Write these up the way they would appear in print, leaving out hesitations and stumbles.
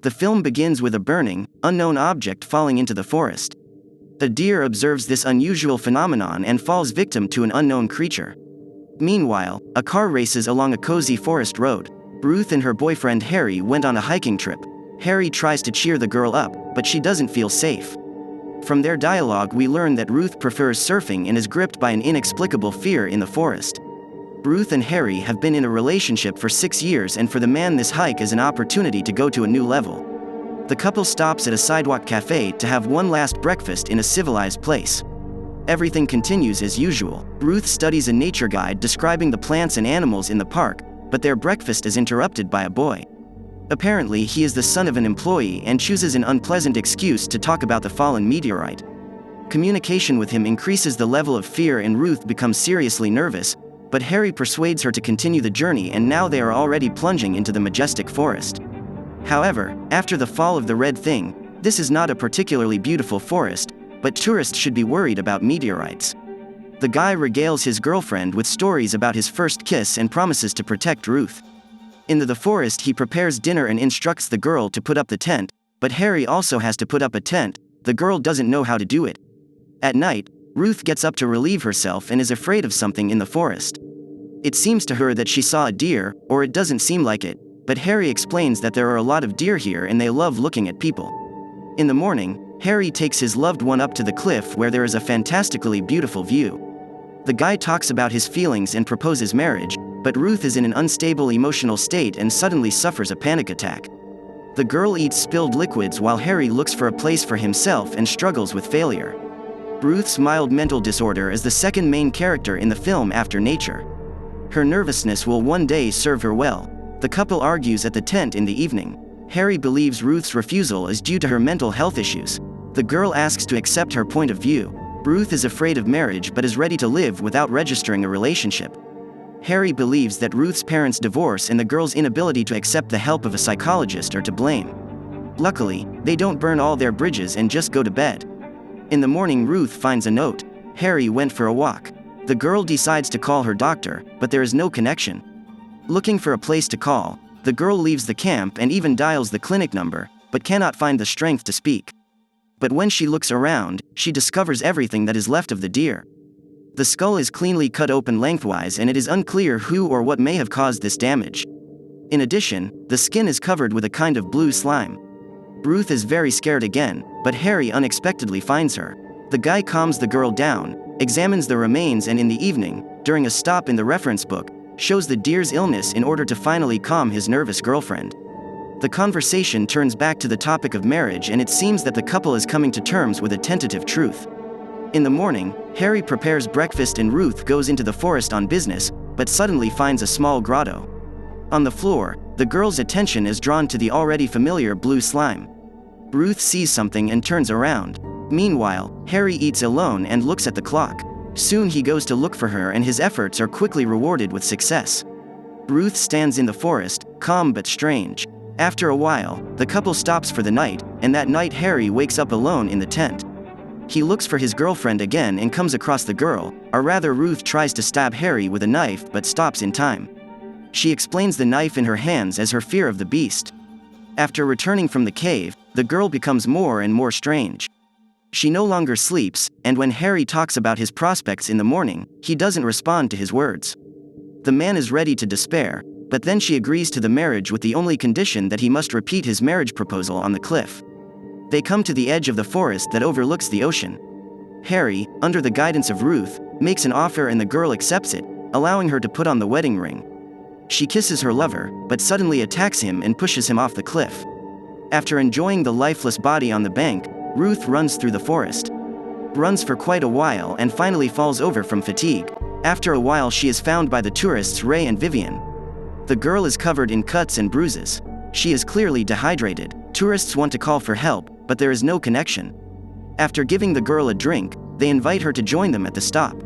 The film begins with a burning, unknown object falling into the forest. A deer observes this unusual phenomenon and falls victim to an unknown creature. Meanwhile, a car races along a cozy forest road. Ruth and her boyfriend Harry went on a hiking trip. Harry tries to cheer the girl up, but she doesn't feel safe. From their dialogue we learn that Ruth prefers surfing and is gripped by an inexplicable fear in the forest. Ruth and Harry have been in a relationship for 6 years, and for the man this hike is an opportunity to go to a new level. The couple stops at a sidewalk cafe to have one last breakfast in a civilized place. Everything continues as usual. Ruth studies a nature guide describing the plants and animals in the park, but their breakfast is interrupted by a boy. Apparently he is the son of an employee and chooses an unpleasant excuse to talk about the fallen meteorite. Communication with him increases the level of fear and Ruth becomes seriously nervous, but Harry persuades her to continue the journey, and now they are already plunging into the majestic forest. However, after the fall of the red thing, this is not a particularly beautiful forest, but tourists should be worried about meteorites. The guy regales his girlfriend with stories about his first kiss and promises to protect Ruth. In the forest he prepares dinner and instructs the girl to put up the tent, but Harry also has to put up a tent. The girl doesn't know how to do it. At night, Ruth gets up to relieve herself and is afraid of something in the forest. It seems to her that she saw a deer, or it doesn't seem like it, but Harry explains that there are a lot of deer here and they love looking at people. In the morning, Harry takes his loved one up to the cliff where there is a fantastically beautiful view. The guy talks about his feelings and proposes marriage, but Ruth is in an unstable emotional state and suddenly suffers a panic attack. The girl eats spilled liquids while Harry looks for a place for himself and struggles with failure. Ruth's mild mental disorder is the second main character in the film after nature. Her nervousness will one day serve her well. The couple argues at the tent in the evening. Harry believes Ruth's refusal is due to her mental health issues. The girl asks to accept her point of view. Ruth is afraid of marriage but is ready to live without registering a relationship. Harry believes that Ruth's parents' divorce and the girl's inability to accept the help of a psychologist are to blame. Luckily, they don't burn all their bridges and just go to bed. In the morning Ruth finds a note. Harry went for a walk. The girl decides to call her doctor, but there is no connection. Looking for a place to call, the girl leaves the camp and even dials the clinic number, but cannot find the strength to speak. But when she looks around, she discovers everything that is left of the deer. The skull is cleanly cut open lengthwise and it is unclear who or what may have caused this damage. In addition, the skin is covered with a kind of blue slime. Ruth is very scared again, but Harry unexpectedly finds her. The guy calms the girl down, examines the remains, and in the evening, during a stop in the reference book, shows the deer's illness in order to finally calm his nervous girlfriend. The conversation turns back to the topic of marriage and it seems that the couple is coming to terms with a tentative truth. In the morning, Harry prepares breakfast and Ruth goes into the forest on business, but suddenly finds a small grotto. On the floor, the girl's attention is drawn to the already familiar blue slime. Ruth sees something and turns around. Meanwhile, Harry eats alone and looks at the clock. Soon he goes to look for her and his efforts are quickly rewarded with success. Ruth stands in the forest, calm but strange. After a while, the couple stops for the night, and that night Harry wakes up alone in the tent. He looks for his girlfriend again and comes across the girl, or rather Ruth tries to stab Harry with a knife but stops in time. She explains the knife in her hands as her fear of the beast. After returning from the cave, the girl becomes more and more strange. She no longer sleeps, and when Harry talks about his prospects in the morning, he doesn't respond to his words. The man is ready to despair, but then she agrees to the marriage with the only condition that he must repeat his marriage proposal on the cliff. They come to the edge of the forest that overlooks the ocean. Harry, under the guidance of Ruth, makes an offer and the girl accepts it, allowing her to put on the wedding ring. She kisses her lover, but suddenly attacks him and pushes him off the cliff. After enjoying the lifeless body on the bank, Ruth runs through the forest. Runs for quite a while and finally falls over from fatigue. After a while she is found by the tourists Ray and Vivian. The girl is covered in cuts and bruises. She is clearly dehydrated. Tourists want to call for help, but there is no connection. After giving the girl a drink, they invite her to join them at the stop.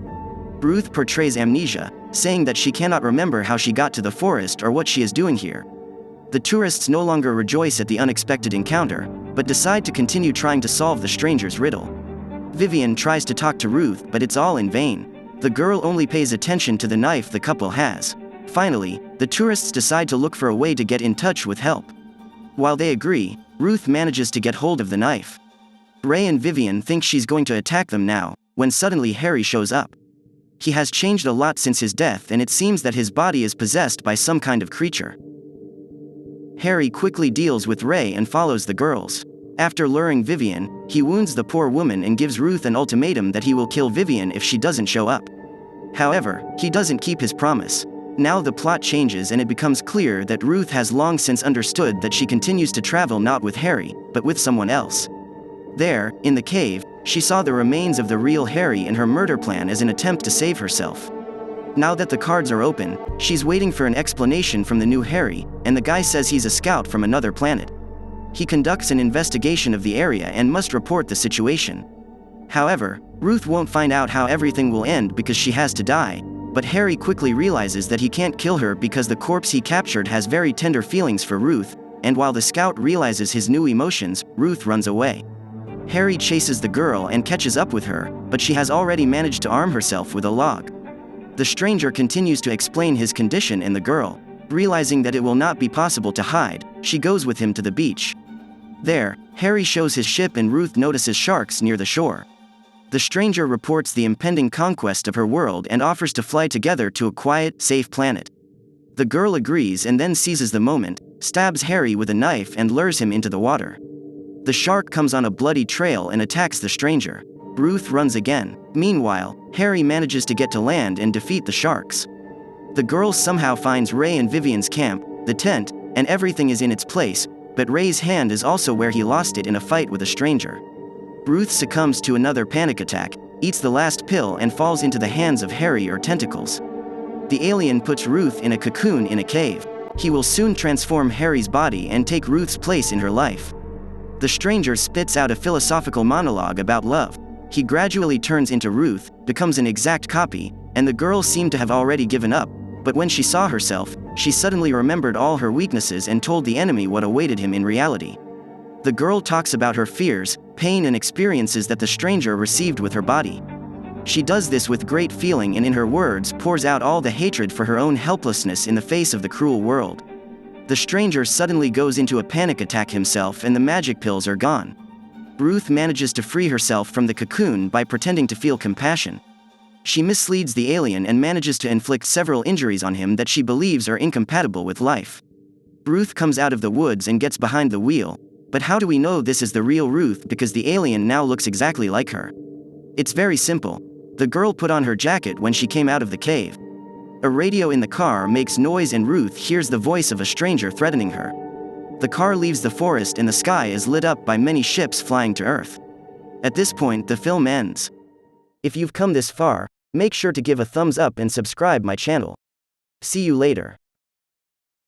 Ruth portrays amnesia, saying that she cannot remember how she got to the forest or what she is doing here. The tourists no longer rejoice at the unexpected encounter, but decide to continue trying to solve the stranger's riddle. Vivian tries to talk to Ruth, but it's all in vain. The girl only pays attention to the knife the couple has. Finally, the tourists decide to look for a way to get in touch with help. While they agree, Ruth manages to get hold of the knife. Ray and Vivian think she's going to attack them now, when suddenly Harry shows up. He has changed a lot since his death, and it seems that his body is possessed by some kind of creature. Harry quickly deals with Ray and follows the girls. After luring Vivian, he wounds the poor woman and gives Ruth an ultimatum that he will kill Vivian if she doesn't show up. However, he doesn't keep his promise. Now the plot changes and it becomes clear that Ruth has long since understood that she continues to travel not with Harry, but with someone else. There, in the cave, she saw the remains of the real Harry and her murder plan as an attempt to save herself. Now that the cards are open, she's waiting for an explanation from the new Harry, and the guy says he's a scout from another planet. He conducts an investigation of the area and must report the situation. However, Ruth won't find out how everything will end because she has to die, but Harry quickly realizes that he can't kill her because the corpse he captured has very tender feelings for Ruth, and while the scout realizes his new emotions, Ruth runs away. Harry chases the girl and catches up with her, but she has already managed to arm herself with a log. The stranger continues to explain his condition, and the girl, realizing that it will not be possible to hide, she goes with him to the beach. There, Harry shows his ship and Ruth notices sharks near the shore. The stranger reports the impending conquest of her world and offers to fly together to a quiet, safe planet. The girl agrees and then seizes the moment, stabs Harry with a knife and lures him into the water. The shark comes on a bloody trail and attacks the stranger. Ruth runs again. Meanwhile, Harry manages to get to land and defeat the sharks. The girl somehow finds Ray and Vivian's camp, the tent, and everything is in its place, but Ray's hand is also where he lost it in a fight with a stranger. Ruth succumbs to another panic attack, eats the last pill and falls into the hands of Harry or tentacles. The alien puts Ruth in a cocoon in a cave. He will soon transform Harry's body and take Ruth's place in her life. The stranger spits out a philosophical monologue about love. He gradually turns into Ruth, becomes an exact copy, and the girl seemed to have already given up, but when she saw herself, she suddenly remembered all her weaknesses and told the enemy what awaited him in reality. The girl talks about her fears, pain and experiences that the stranger received with her body. She does this with great feeling and in her words pours out all the hatred for her own helplessness in the face of the cruel world. The stranger suddenly goes into a panic attack himself and the magic pills are gone. Ruth manages to free herself from the cocoon by pretending to feel compassion. She misleads the alien and manages to inflict several injuries on him that she believes are incompatible with life. Ruth comes out of the woods and gets behind the wheel, but how do we know this is the real Ruth because the alien now looks exactly like her? It's very simple. The girl put on her jacket when she came out of the cave. A radio in the car makes noise and Ruth hears the voice of a stranger threatening her. The car leaves the forest and the sky is lit up by many ships flying to Earth. At this point, the film ends. If you've come this far, make sure to give a thumbs up and subscribe my channel. See you later.